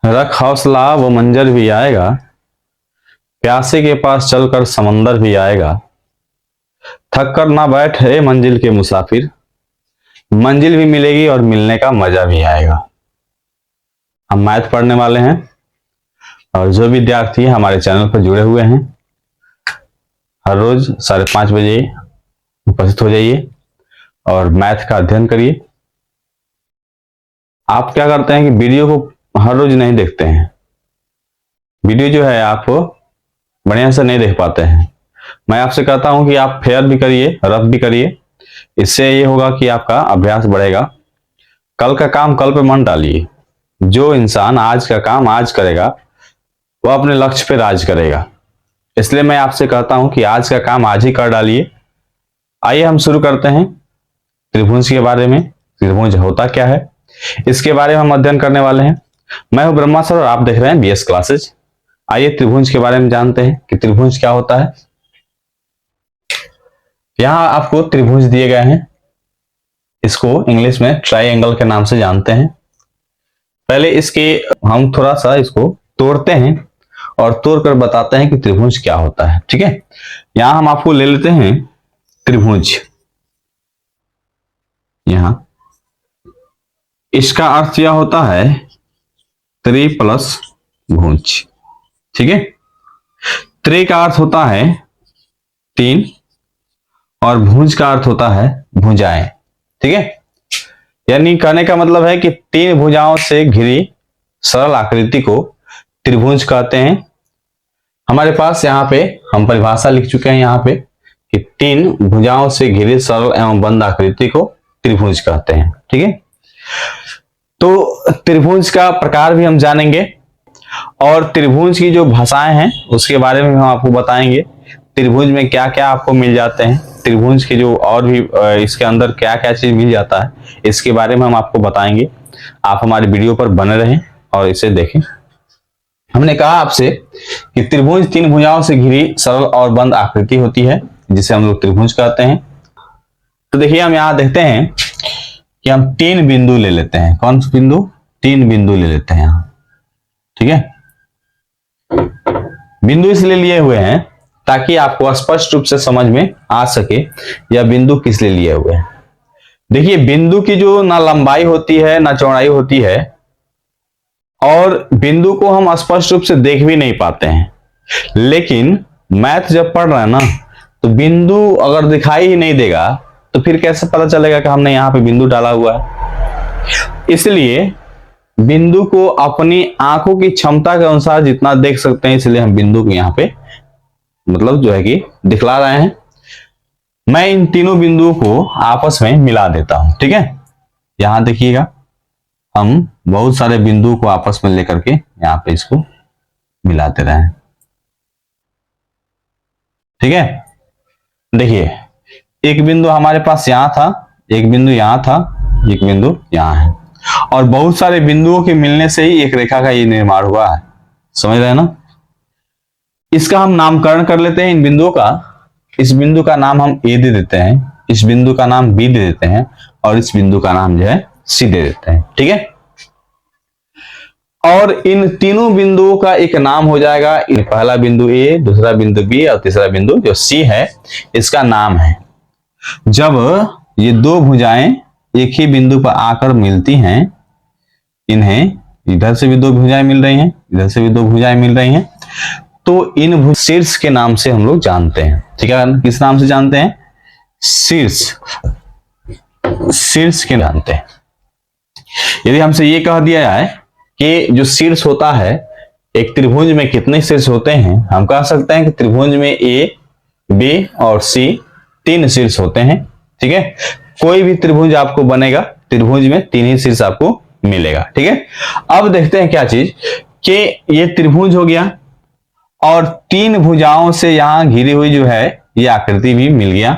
रख हौसला वो मंजर भी आएगा, प्यासे के पास चलकर समंदर भी आएगा। थक कर ना बैठ ए मंजिल के मुसाफिर, मंजिल भी मिलेगी और मिलने का मजा भी आएगा। हम मैथ पढ़ने वाले हैं और जो विद्यार्थी हमारे चैनल पर जुड़े हुए हैं हर रोज 5:30 बजे उपस्थित हो जाइए और मैथ का अध्ययन करिए। आप क्या करते हैं कि वीडियो को हर रोज नहीं देखते हैं, वीडियो जो है आप बढ़िया से नहीं देख पाते हैं। मैं आपसे कहता हूं कि आप फेयर भी करिए, रफ भी करिए। इससे ये होगा कि आपका अभ्यास बढ़ेगा। कल का काम कल पे मन डालिए। जो इंसान आज का काम आज करेगा वो अपने लक्ष्य पे राज करेगा। इसलिए मैं आपसे कहता हूं कि आज का काम आज ही कर डालिए। आइए हम शुरू करते हैं त्रिभुज के बारे में। त्रिभुज होता क्या है इसके बारे में हम अध्ययन करने वाले हैं। मैं हूं ब्रह्मा सर और आप देख रहे हैं बीएस क्लासेज। आइए त्रिभुज के बारे में जानते हैं कि त्रिभुज क्या होता है। यहां आपको त्रिभुज दिए गए हैं, इसको इंग्लिश में ट्राइंगल के नाम से जानते हैं। पहले इसके हम थोड़ा सा इसको तोड़ते हैं और तोड़कर बताते हैं कि त्रिभुज क्या होता है। ठीक है, यहां हम आपको ले लेते हैं त्रिभुज। यहां इसका अर्थ यह होता है त्रि प्लस भुज। ठीक है, त्रि का अर्थ होता है 3 और भुज का अर्थ होता है भुजाएं। ठीक है, यानी कहने का मतलब है कि 3 भुजाओं से घिरी सरल आकृति को त्रिभुज कहते हैं। हमारे पास यहाँ पे हम परिभाषा लिख चुके हैं यहाँ पे कि 3 भुजाओं से घिरी सरल एवं बंद आकृति को त्रिभुज कहते हैं। ठीक है, तो त्रिभुज का प्रकार भी हम जानेंगे और त्रिभुज की जो भाषाएं हैं उसके बारे में हम आपको बताएंगे। त्रिभुज में क्या क्या आपको मिल जाते हैं, त्रिभुज के जो और भी इसके अंदर क्या क्या चीज मिल जाता है इसके बारे में हम आपको बताएंगे। आप हमारे वीडियो पर बने रहें और इसे देखें। हमने कहा आपसे कि त्रिभुज 3 भुजाओं से घिरी सरल और बंद आकृति होती है जिसे हम लोग त्रिभुज कहते हैं। तो देखिए हम यहाँ देखते हैं कि हम 3 बिंदु ले लेते हैं। कौन सा बिंदु? 3 बिंदु ले लेते हैं यहाँ। ठीक है, बिंदु इसलिए लिए हुए हैं ताकि आपको स्पष्ट रूप से समझ में आ सके यह बिंदु किस लिए लिए हुए हैं। देखिए बिंदु की जो ना लंबाई होती है ना चौड़ाई होती है और बिंदु को हम स्पष्ट रूप से देख भी नहीं पाते हैं। लेकिन मैथ जब पढ़ रहे हैं ना तो बिंदु अगर दिखाई ही नहीं देगा तो फिर कैसे पता चलेगा कि हमने यहाँ पे बिंदु डाला हुआ है। इसलिए बिंदु को अपनी आंखों की क्षमता के अनुसार जितना देख सकते हैं इसलिए हम बिंदु को यहाँ पे मतलब जो है कि दिखला रहे हैं। मैं इन तीनों बिंदुओं को आपस में मिला देता हूं। ठीक है, यहां देखिएगा हम बहुत सारे बिंदुओं को आपस में लेकर के यहां पे इसको मिलाते रहे हैं। ठीक है, देखिए एक बिंदु हमारे पास यहां था, एक बिंदु यहां था, एक बिंदु यहां है और बहुत सारे बिंदुओं के मिलने से ही एक रेखा का ये निर्माण हुआ है। समझ रहे हैं ना। इसका हम नामकरण कर लेते हैं इन बिंदुओं का। इस बिंदु का नाम हम ए दे देते हैं, इस बिंदु का नाम बी दे देते हैं और इस बिंदु का नाम जो है सी दे देते हैं। ठीक है, और इन तीनों बिंदुओं का एक नाम हो जाएगा। पहला बिंदु ए, दूसरा बिंदु बी और तीसरा बिंदु जो सी है इसका नाम है। जब ये 2 भुजाएं एक ही बिंदु पर आकर मिलती हैं, इन्हें इधर से भी 2 भुजाएं मिल रही हैं, इधर से भी 2 भुजाएं मिल रही हैं, तो इन शीर्ष के नाम से हम लोग जानते हैं। ठीक है, किस नाम से जानते हैं? शीर्ष, शीर्ष के जानते हैं। यदि हमसे ये कह दिया जाए कि जो शीर्ष होता है एक त्रिभुज में कितने शीर्ष होते हैं, हम कह सकते हैं कि त्रिभुज में ए, बी और सी 3 शीर्ष होते हैं। ठीक है, कोई भी त्रिभुज आपको बनेगा त्रिभुज में 3 ही शीर्ष आपको मिलेगा। ठीक है, अब देखते हैं क्या चीज कि ये त्रिभुज हो गया और 3 भुजाओं से यहां घिरी हुई जो है ये आकृति भी मिल गया।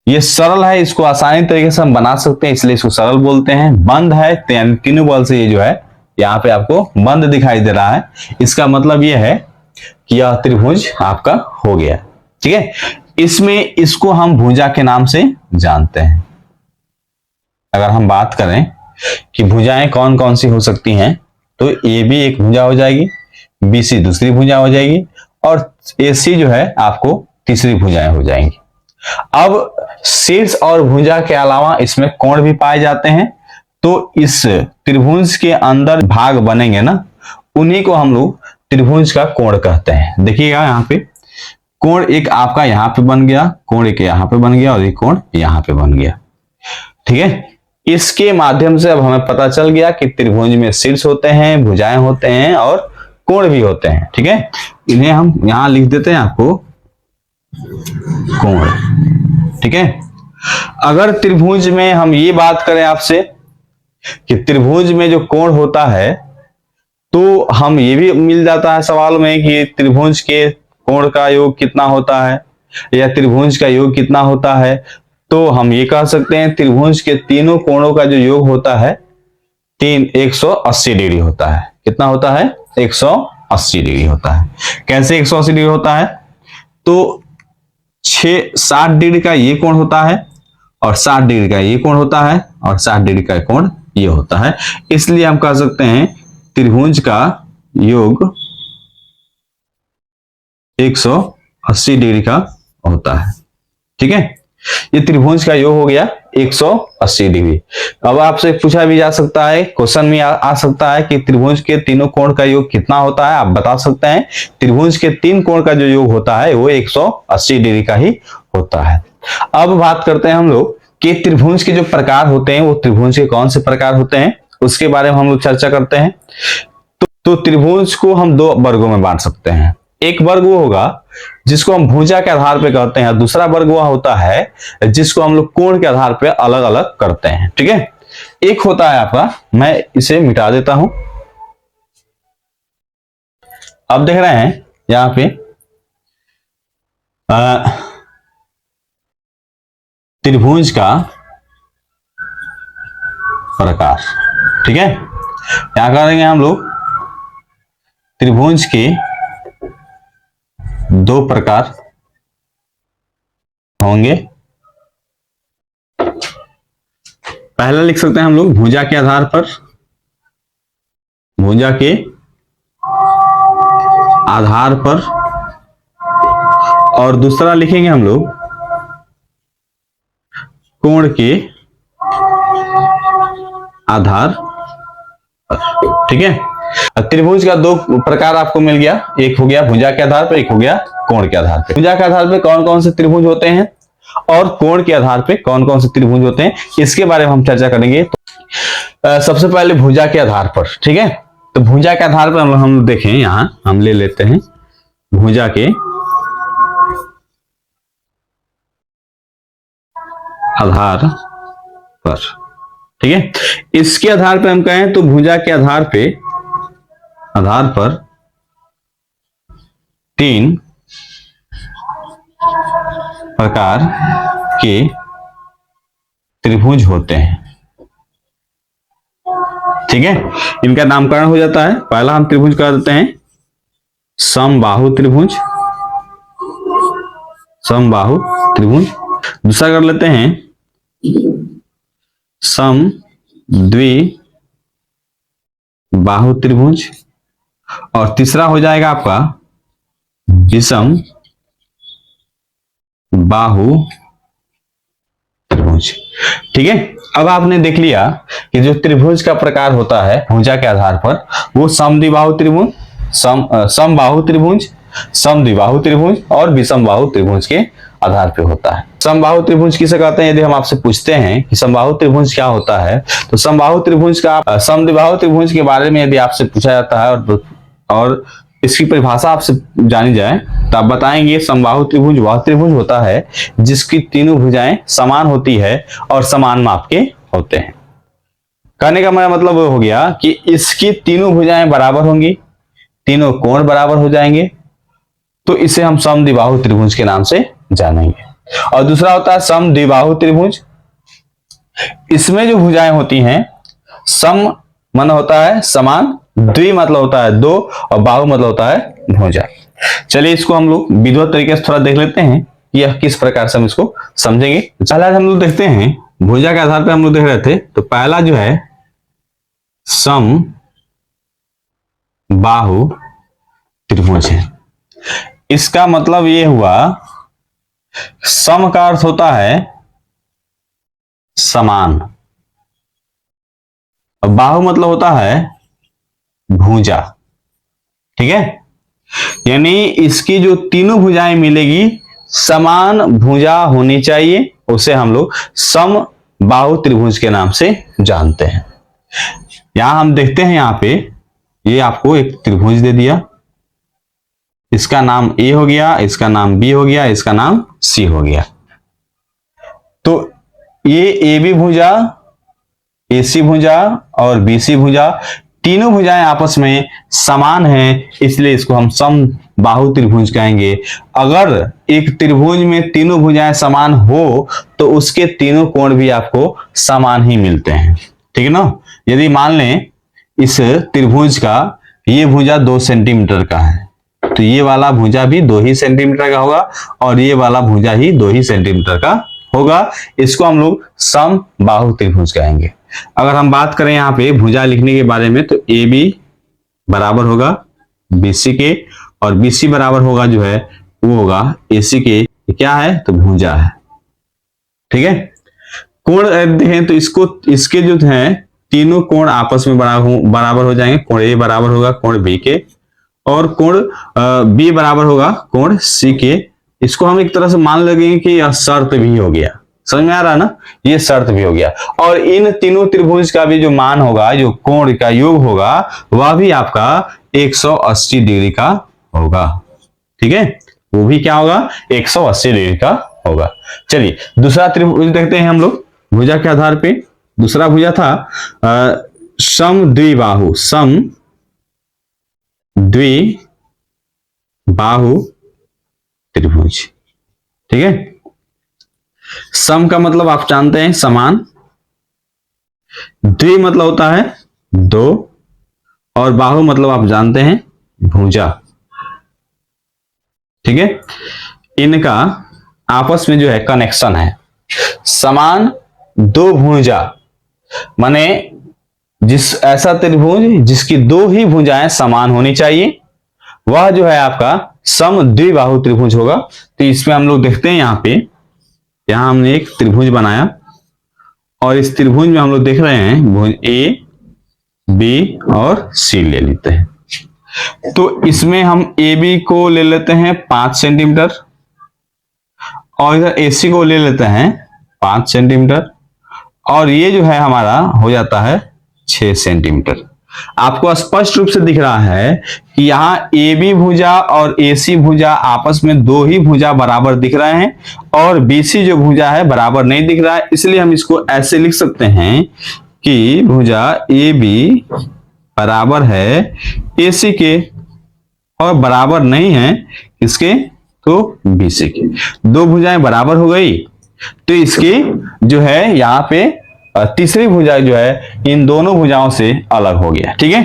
ये सरल है, इसको आसानी तरीके से हम बना सकते हैं इसलिए इसको सरल बोलते हैं। बंद है, तीनों बल से ये जो है यहाँ पे आपको बंद दिखाई दे रहा है, इसका मतलब ये है कि यह त्रिभुज आपका हो गया। ठीक है, इसमें इसको हम भुजा के नाम से जानते हैं। अगर हम बात करें कि भुजाएं कौन कौन सी हो सकती हैं तो ए बी एक भुजा हो जाएगी, बी सी दूसरी भुजा हो जाएगी और ए सी जो है आपको तीसरी भुजाएं हो जाएंगी। अब शीर्ष और भुजा के अलावा इसमें कोण भी पाए जाते हैं, तो इस त्रिभुज के अंदर भाग बनेंगे ना, उन्हीं को हम लोग त्रिभुज का कोण कहते हैं। देखिएगा यहाँ पे कोण एक आपका यहाँ पे बन गया, कोण एक यहाँ पे बन गया और एक कोण यहाँ पे बन गया। ठीक है, इसके माध्यम से अब हमें पता चल गया कि त्रिभुज में शीर्ष होते हैं, भुजाएं होते हैं और कोण भी होते हैं। ठीक है, इन्हें हम यहां लिख देते हैं आपको कोण। ठीक है, अगर त्रिभुज में हम ये बात करें आपसे कि त्रिभुज में जो कोण होता है, तो हम ये भी मिल जाता है सवाल में कि त्रिभुज के कोण का योग कितना होता है या त्रिभुज का योग कितना होता है, तो हम ये कह सकते हैं त्रिभुज के तीनों कोणों का जो योग होता है 180 डिग्री होता है। कितना होता है? 180 डिग्री होता है। कैसे 180 डिग्री होता है? तो 60 डिग्री का ये कोण होता है और 60 डिग्री का ये कोण होता है और 60 डिग्री का कोण ये होता है। इसलिए हम कह सकते हैं त्रिभुज का योग 180 डिग्री का होता है। ठीक है, ये त्रिभुज का योग हो गया 180 डिग्री। अब आपसे पूछा भी जा सकता है, क्वेश्चन में आ सकता है कि त्रिभुज के तीनों कोण का योग कितना होता है। आप बता सकते हैं त्रिभुज के तीन कोण का जो योग होता है वो 180 डिग्री का ही होता है। अब बात करते हैं हम लोग कि त्रिभुज के जो प्रकार होते हैं वो त्रिभुज के कौन से प्रकार होते हैं, उसके बारे में हम लोग चर्चा करते हैं। तो त्रिभुज को हम दो वर्गों में बांट सकते हैं। एक वर्ग वो होगा जिसको हम भुजा के आधार पे करते हैं, दूसरा वर्ग वो होता है जिसको हम लोग कोण के आधार पे अलग अलग करते हैं। ठीक है, एक होता है आपका, मैं इसे मिटा देता हूं। अब देख रहे हैं यहां पे त्रिभुज का प्रकार। ठीक है, क्या करेंगे हम लोग, त्रिभुज के दो प्रकार होंगे। पहला लिख सकते हैं हम लोग भुजा के आधार पर, भुजा के आधार पर, और दूसरा लिखेंगे हम लोग कोण के आधार पर। ठीक है, त्रिभुज का दो प्रकार आपको मिल गया, एक हो गया भुजा के आधार पर, एक हो गया कोण के आधार पर। भुजा के आधार पर कौन कौन से त्रिभुज होते हैं और कोण के आधार पर कौन कौन से त्रिभुज होते हैं, इसके बारे में हम चर्चा करेंगे। तो सबसे पहले भुजा के आधार पर। ठीक है, तो भुजा के आधार पर हम देखें, यहां हम ले लेते हैं भुजा के आधार पर। ठीक है, इसके आधार पर हम कहें तो भुजा के आधार पर तीन प्रकार के त्रिभुज होते हैं। ठीक है, इनका नामकरण हो जाता है। पहला हम त्रिभुज कर देते हैं समबाहु त्रिभुज, समबाहु त्रिभुज। दूसरा कर लेते हैं सम द्विबाहु त्रिभुज, और तीसरा हो जाएगा आपका विषम बाहु त्रिभुज। ठीक है, अब आपने देख लिया कि जो त्रिभुज का प्रकार होता है भुजा के आधार पर वो समद्विबाहु त्रिभुज, समबाहु त्रिभुज, समद्विबाहु त्रिभुज और विषमबाहु त्रिभुज के आधार पे होता है। समबाहु त्रिभुज किसे कहते हैं? यदि हम आपसे पूछते हैं कि समबाहु त्रिभुज क्या होता है, तो समबाहु त्रिभुज का, समद्विबाहु त्रिभुज के बारे में यदि आपसे पूछा जाता है और इसकी परिभाषा आपसे जानी जाए तो आप बताएंगे समबाहु त्रिभुज वह त्रिभुज होता है जिसकी तीनों भुजाएं समान होती है और समान माप के होते हैं। कहने का मेरा मतलब हो गया कि इसकी तीनों भुजाएं बराबर होंगी, तीनों कोण बराबर हो जाएंगे, तो इसे हम समद्विबाहु त्रिभुज के नाम से जानेंगे। और दूसरा होता है समद्विबाहु त्रिभुज। इसमें जो भुजाएं होती हैं, सम मन होता है समान, द्वि मतलब होता है दो, और बाहु मतलब होता है भुजा। चलिए इसको हम लोग विधिवत तरीके से थोड़ा देख लेते हैं यह किस प्रकार से हम इसको समझेंगे। पहला हम लोग देखते हैं भुजा के आधार पर हम लोग देख रहे थे, तो पहला जो है सम बाहु त्रिभुज है। इसका मतलब ये हुआ, सम का अर्थ होता है समान, और बाहु मतलब होता है भुजा। ठीक है, यानी इसकी जो तीनों भुजाएं मिलेगी समान भुजा होनी चाहिए, उसे हम लोग सम बाहु त्रिभुज के नाम से जानते हैं। यहां हम देखते हैं, यहां पे ये आपको एक त्रिभुज दे दिया, इसका नाम ए हो गया, इसका नाम बी हो गया, इसका नाम सी हो गया। तो ये ए बी भुजा, ए सी भुजा और बी सी भुजा, तीनों भुजाएं आपस में समान हैं, इसलिए इसको हम सम बाहु त्रिभुज कहेंगे। अगर एक त्रिभुज में तीनों भुजाएं समान हो तो उसके तीनों कोण भी आपको समान ही मिलते हैं। ठीक है ना। यदि मान लें इस त्रिभुज का ये भुजा 2 सेंटीमीटर का है, तो ये वाला भुजा भी 2 ही सेंटीमीटर का होगा और ये वाला भुजा ही 2 ही सेंटीमीटर का होगा। इसको हम लोग सम बाहु त्रिभुज कहेंगे। अगर हम बात करें यहाँ पे भुजा लिखने के बारे में, तो ए बी बराबर होगा बी सी के, और बी सी बराबर होगा जो है वो होगा ए सी के। क्या है, तो भुजा है। ठीक है, कोण देखें तो इसको, इसके जो है तीनों कोण आपस में बराबर हो जाएंगे। कोण ए बराबर होगा कोण बी के, और कोण बी बराबर होगा कोण सी के। इसको हम एक तरह से मान लगेंगे कि यह शर्त भी हो गया। समझ में आ रहा है ना, ये शर्त भी हो गया। और इन तीनों त्रिभुज का भी जो मान होगा, जो कोण का योग होगा, वह भी आपका 180 डिग्री का होगा। ठीक है, वो भी क्या होगा, 180 डिग्री का होगा। चलिए दूसरा त्रिभुज देखते हैं हम लोग भुजा के आधार पे। दूसरा भुजा था सम द्विबाहु, सम द्विबाहु त्रिभुज। ठीक है, सम का मतलब आप जानते हैं समान, द्वि मतलब होता है 2, और बाहु मतलब आप जानते हैं भुजा। ठीक है, इनका आपस में जो है कनेक्शन है। समान 2 भुजा माने जिस ऐसा त्रिभुज जिसकी 2 ही भुजाएं समान होनी चाहिए, वह जो है आपका सम द्विबाहु त्रिभुज होगा। तो इसमें हम लोग देखते हैं, यहां हमने एक त्रिभुज बनाया, और इस त्रिभुज में हम लोग देख रहे हैं भुज ए बी और सी ले लेते हैं। तो इसमें हम ए बी को ले लेते हैं 5 सेंटीमीटर, और इधर ए सी को ले लेते हैं 5 सेंटीमीटर, और ये जो है हमारा हो जाता है 6 सेंटीमीटर। आपको स्पष्ट रूप से दिख रहा है कि यहाँ ए बी भुजा और ए सी भुजा आपस में 2 ही भुजा बराबर दिख रहे हैं, और बी सी जो भुजा है बराबर नहीं दिख रहा है। इसलिए हम इसको ऐसे लिख सकते हैं कि भुजा ए बी बराबर है ए सी के, और बराबर नहीं है इसके, तो बी सी के। 2 भुजाएं बराबर हो गई, तो इसकी जो है यहाँ पे तीसरी भुजा जो है इन दोनों भुजाओं से अलग हो गया। ठीक है,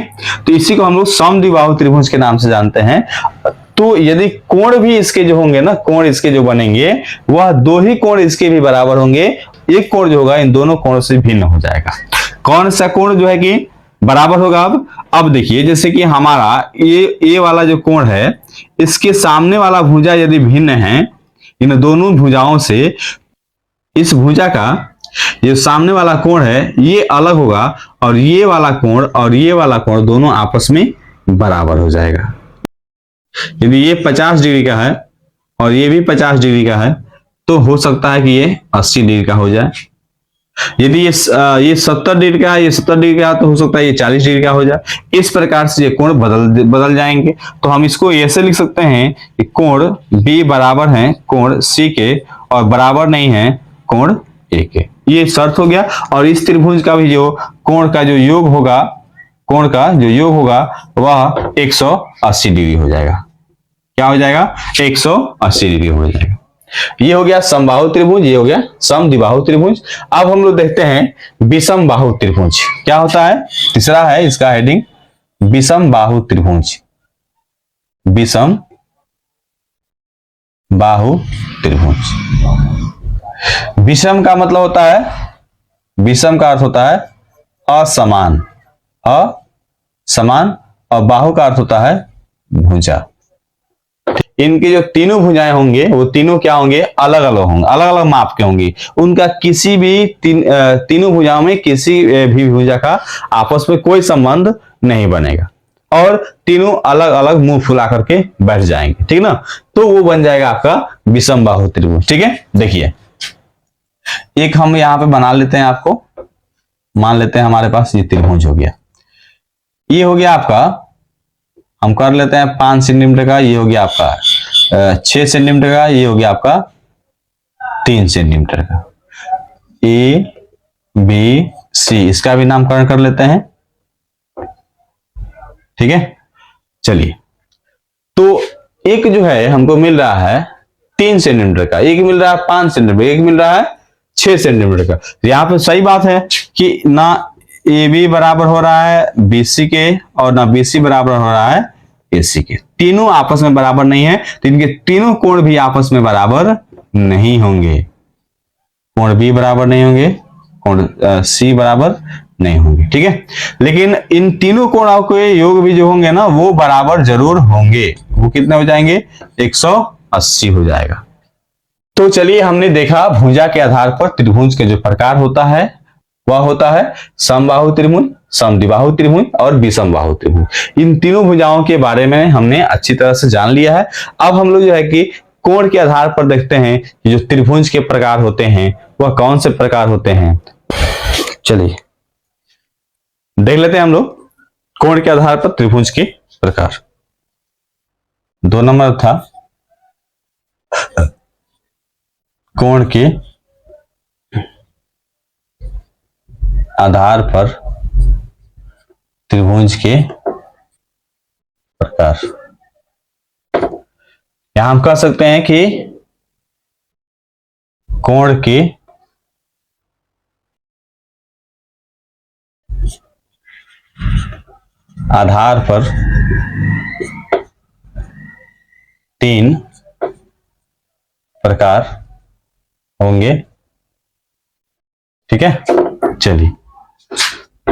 तो इसी को हम लोग सम द्विबाहु त्रिभुज के नाम से जानते हैं। तो यदि कोण भी इसके जो होंगे ना, कोण इसके जो बनेंगे, वह 2 ही कोण इसके भी बराबर होंगे। एक कोण जो होगा इन दोनों कोणों से भिन्न हो जाएगा। कौन सा कोण जो है कि बराबर होगा? अब देखिए, जैसे कि हमारा ये वाला जो कोण है, इसके सामने वाला भुजा यदि भिन्न है इन दोनों भुजाओं से, इस भुजा का ये सामने वाला कोण है ये अलग होगा, और ये वाला कोण और ये वाला कोण दोनों आपस में बराबर हो जाएगा। यदि ये 50 डिग्री का है और ये भी 50 डिग्री का है, तो हो सकता है कि ये 80 डिग्री का हो जाए। यदि ये 70 डिग्री का है, ये 70 डिग्री का है, तो हो सकता है ये 40 डिग्री का हो जाए। इस प्रकार से ये कोण बदल जाएंगे। तो हम इसको ऐसे लिख सकते हैं कि कोण B बराबर है कोण C के, और बराबर नहीं है कोण A के। ये शर्त हो गया। और इस त्रिभुज का भी जो कोण का जो योग होगा, कोण का जो योग होगा वह 180 डिग्री हो जाएगा। क्या हो जाएगा? 180 डिग्री हो जाएगा। ये हो गया समबाहु त्रिभुज, ये हो गया समद्विबाहु त्रिभुज। अब हम लोग देखते हैं विषम बाहु त्रिभुज क्या होता है। तीसरा है इसका हेडिंग विषम बाहु त्रिभुज। विषम बाहु त्रिभुज। विषम का मतलब होता है, विषम का अर्थ होता है असमान, असमान और बाहु का अर्थ होता है भुजा। इनके जो तीनों भुजाएं होंगे वो तीनों क्या होंगे, अलग अलग होंगे, अलग अलग माप के होंगे। उनका किसी भी तीनों भुजाओं में किसी भी भुजा का आपस में कोई संबंध नहीं बनेगा और तीनों अलग अलग मुंह फुला करके बैठ जाएंगे, ठीक ना। तो वो बन जाएगा आपका विषम बाहु त्रिभुज। ठीक है, देखिए एक हम यहां पे बना लेते हैं, आपको मान लेते हैं हमारे पास ये त्रिभुज हो गया, ये हो गया आपका, हम कर लेते हैं 5 सेंटीमीटर का, ये हो गया आपका 6 सेंटीमीटर का, ये हो गया आपका 3 सेंटीमीटर का। ए बी सी, इसका भी नामकरण कर लेते हैं। ठीक है, चलिए तो एक जो है हमको मिल रहा है 3 सेंटीमीटर का, एक मिल रहा है 5 सेंटीमीटर, एक मिल रहा है 6 सेंटीमीटर का। यहाँ पे सही बात है कि ना ए बी बराबर हो रहा है BC के और ना BC बराबर हो रहा है AC के, तीनों आपस में बराबर नहीं है, तो इनके तीनों कोण भी आपस में बराबर नहीं होंगे। कोण B बराबर नहीं होंगे, कोण C बराबर नहीं होंगे। ठीक है, लेकिन इन तीनों कोणों के योग भी जो होंगे ना वो बराबर जरूर होंगे। वो कितने हो जाएंगे, 180 हो जाएगा। तो चलिए हमने देखा भुजा के आधार पर त्रिभुज के जो प्रकार होता है वह होता है समबाहु त्रिभुज, समद्विबाहु त्रिभुज और विषम बाहु त्रिभुज। इन तीनों भुजाओं के बारे में हमने अच्छी तरह से जान लिया है। अब हम लोग जो है कि कोण के आधार पर देखते हैं कि जो त्रिभुज के प्रकार होते हैं वह कौन से प्रकार होते हैं। चलिए देख लेते हैं हम लोग कोण के आधार पर त्रिभुज के प्रकार। 2 नंबर था कोण के आधार पर त्रिभुज के प्रकार। यहां हम कह सकते हैं कि कोण के आधार पर 3 प्रकार होंगे। ठीक है, चलिए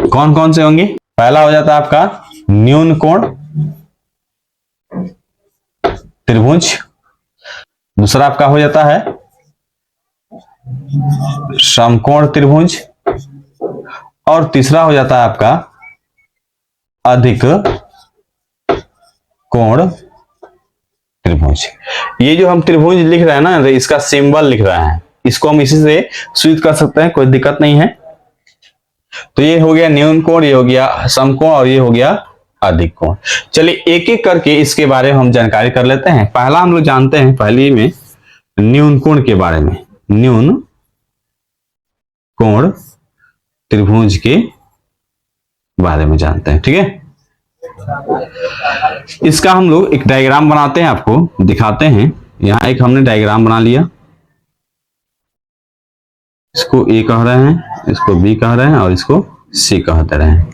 कौन कौन से होंगे। पहला हो जाता है आपका न्यून कोण त्रिभुज, दूसरा आपका हो जाता है समकोण त्रिभुज और तीसरा हो जाता है आपका अधिक कोण त्रिभुज। ये जो हम त्रिभुज लिख रहे हैं ना, इसका सिंबल लिख रहे हैं, इसको हम इसी से सूचित कर सकते हैं, कोई दिक्कत नहीं है। तो ये हो गया न्यून कोण, ये हो गया समकोण और ये हो गया अधिक कोण। चलिए एक एक करके इसके बारे में हम जानकारी कर लेते हैं। पहला हम लोग जानते हैं पहले में न्यून कोण के बारे में, न्यून कोण त्रिभुज के बारे में जानते हैं। ठीक है, इसका हम लोग एक डायग्राम बनाते हैं, आपको दिखाते हैं। यहां एक हमने डायग्राम बना लिया, इसको A कह रहे हैं, इसको B कह रहे हैं और इसको C कहते रहे हैं।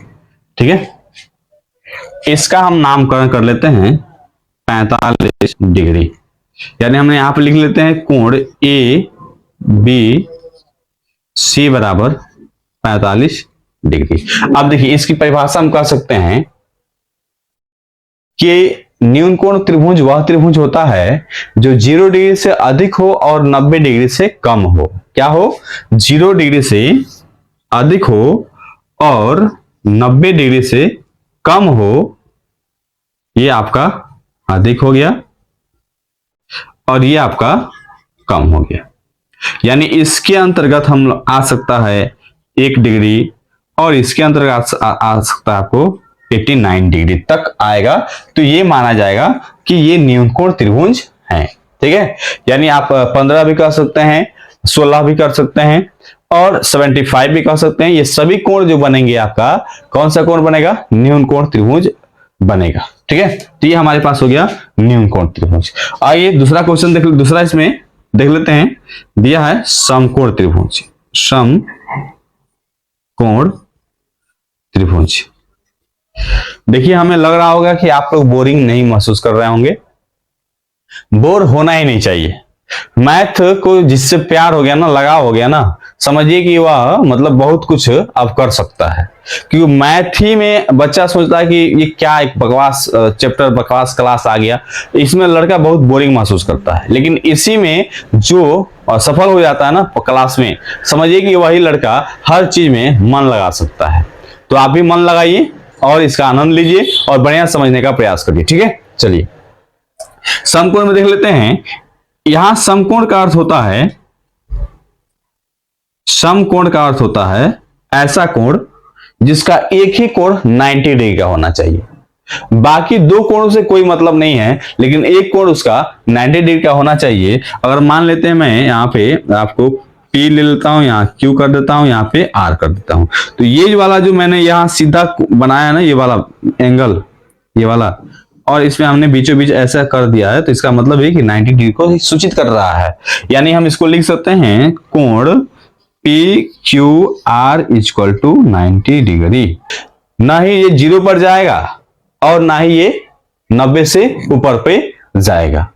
ठीक है, इसका हम नामकरण कर लेते हैं 45 डिग्री, यानी हमने यहां पे लिख लेते हैं कोण ABC बराबर 45 डिग्री। अब देखिए इसकी परिभाषा हम कह सकते हैं कि न्यून कोण त्रिभुज वह त्रिभुज होता है जो 0 डिग्री से अधिक हो और 90 डिग्री से कम हो। क्या हो, 0 डिग्री से अधिक हो और 90 डिग्री से कम हो, ये आपका अधिक हो गया और ये आपका कम हो गया। यानी इसके अंतर्गत हम आ सकता है 1 डिग्री और इसके अंतर्गत आ सकता है आपको 89 डिग्री तक आएगा। तो ये माना जाएगा कि ये न्यून कोण त्रिभुज है। ठीक है, यानी आप 15 भी कर सकते हैं, 16 भी कर सकते हैं और 75 भी कर सकते हैं। ये सभी कोण जो बनेंगे आपका कौन सा कोण बनेगा, न्यून कोण त्रिभुज बनेगा। ठीक है, तो ये हमारे पास हो गया न्यून कोण त्रिभुज। आइए दूसरा क्वेश्चन देख, दूसरा इसमें देख लेते हैं। दिया है समकोण त्रिभुज, समकोण त्रिभुज। देखिए हमें लग रहा होगा कि आप लोग बोरिंग नहीं महसूस कर रहे होंगे, बोर होना ही नहीं चाहिए। मैथ को जिससे प्यार हो गया ना, लगाव हो गया ना, समझिए कि वह मतलब बहुत कुछ अब कर सकता है। क्योंकि मैथ ही में बच्चा सोचता है कि ये क्या एक बकवास चैप्टर, बकवास क्लास आ गया, इसमें लड़का बहुत बोरिंग महसूस करता है। लेकिन इसी में जो सफल हो जाता है ना क्लास में, समझिए कि वही लड़का हर चीज में मन लगा सकता है। तो आप भी मन लगाइए और इसका आनंद लीजिए और बढ़िया समझने का प्रयास करिए। ठीक है, चलिए समकोण में देख लेते हैं। यहां समकोण का अर्थ होता है, समकोण का अर्थ होता है ऐसा कोण जिसका एक ही कोण 90 डिग्री का होना चाहिए। बाकी दो कोणों से कोई मतलब नहीं है, लेकिन एक कोण उसका 90 डिग्री का होना चाहिए। अगर मान लेते हैं मैं यहाँ पे आपको P ले लेता हूं, यहाँ Q कर देता हूं, यहाँ पे R कर देता हूं, तो ये वाला जो मैंने यहाँ सीधा बनाया ना, ये वाला एंगल, ये वाला, और इसमें हमने बीचों बीच ऐसा कर दिया है, तो इसका मतलब है कि 90 डिग्री को सूचित कर रहा है। यानी हम इसको लिख सकते हैं कोण PQR इक्वल टू 90 डिग्री। ना ही ये 0 पर जाएगा और ना ही ये 90 से ऊपर पे जाएगा।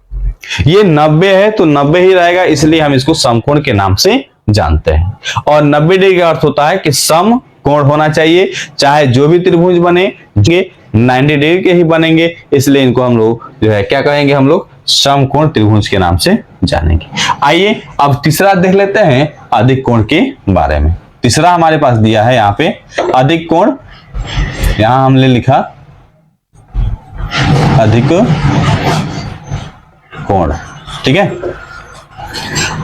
ये 90 है तो 90 ही रहेगा, इसलिए हम इसको समकोण के नाम से जानते हैं। और 90 डिग्री का अर्थ होता है कि सम कोण होना चाहिए, चाहे जो भी त्रिभुज बने 90 डिग्री के ही बनेंगे, इसलिए इनको हम लोग जो है क्या कहेंगे, हम लोग समकोण त्रिभुज के नाम से जानेंगे। आइए अब तीसरा देख लेते हैं अधिक कोण के बारे में। तीसरा हमारे पास दिया है यहाँ पे अधिक कोण, यहां हमने लिखा अधिक कोण। ठीक है,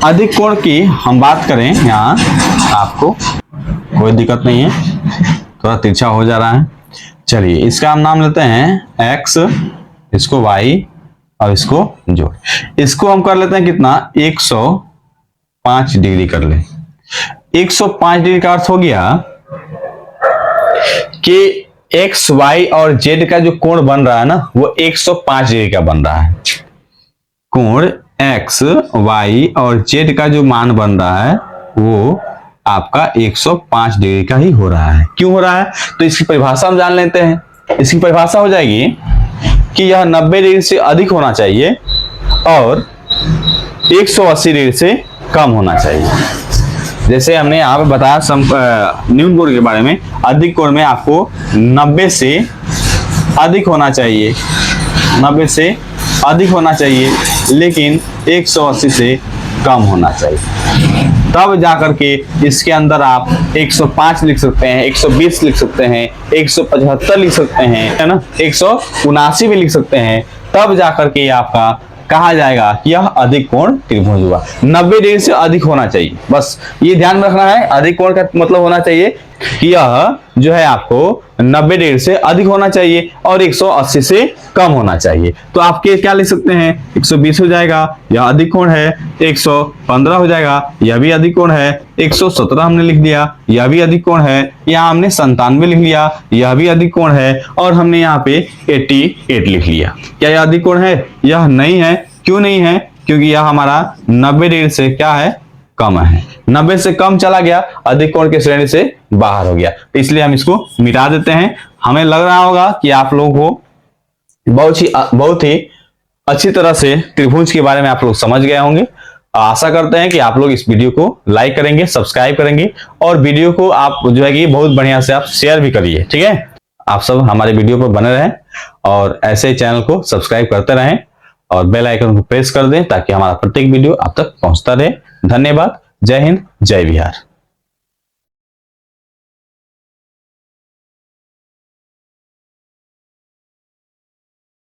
अधिक कोण की हम बात करें, यहां आपको कोई दिक्कत नहीं है, थोड़ा तिरछा हो जा रहा है। चलिए इसका हम नाम लेते हैं x, इसको y और इसको जोड़, इसको हम कर लेते हैं कितना, 105 डिग्री कर ले। 105 डिग्री का अर्थ हो गया कि x, y और z का जो कोण बन रहा है ना, वो 105 डिग्री का बन रहा है। कोण x, y और z का जो मान बन रहा है वो आपका 105 डिग्री का ही हो रहा है। क्यों हो रहा है, तो इसकी परिभाषा हम जान लेते हैं। इसकी परिभाषा हो जाएगी कि यह 90 डिग्री से अधिक होना चाहिए और 180 डिग्री से कम होना चाहिए। जैसे हमने यहाँ पे बताया न्यून कोण के बारे में, अधिक कोण में आपको 90 से अधिक होना चाहिए, 90 से अधिक होना चाहिए, लेकिन 180 से कम होना चाहिए। तब जाकर के इसके अंदर आप 105 लिख सकते हैं, 120 लिख सकते हैं, 175 लिख सकते हैं, है ना, 179 भी लिख सकते हैं। तब जाकर के आपका कहा जाएगा कि यह अधिक कोण त्रिभुज हुआ। 90 डिग्री से अधिक होना चाहिए, बस ये ध्यान रखना है। अधिक कोण का मतलब होना चाहिए कि यह जो है आपको 90 डिग्री से अधिक होना चाहिए और 180 से कम होना चाहिए। तो आपके क्या लिख सकते हैं, 120 हो जाएगा, यह अधिक कोण है। 115 हो जाएगा, यह भी अधिक कोण है। 117 हमने लिख दिया, यह भी अधिक कोण है। यहाँ हमने 97 लिख लिया, यह भी अधिक कोण है। और हमने यहाँ पे 88 लिख लिया। क्या यह अधिक कोण है? यह नहीं है। क्यों नहीं है? क्योंकि यह हमारा 90 डिग्री से क्या है, कम है। 90 से कम चला गया, अधिक कोण की श्रेणी से बाहर हो गया, तो इसलिए हम इसको मिटा देते हैं। हमें लग रहा होगा कि आप लोगों को बहुत ही अच्छी तरह से त्रिभुज के बारे में आप लोग समझ गए होंगे। आशा करते हैं कि आप लोग इस वीडियो को लाइक करेंगे, सब्सक्राइब करेंगे और वीडियो को आप जो है कि बहुत बढ़िया से आप शेयर भी करिए। ठीक है, आप सब हमारे वीडियो पर बने रहें और ऐसे ही चैनल को सब्सक्राइब करते रहें और बेल आइकन को प्रेस कर दें ताकि हमारा प्रत्येक वीडियो आप तक पहुंचता रहे। धन्यवाद। जय हिंद, जय बिहार।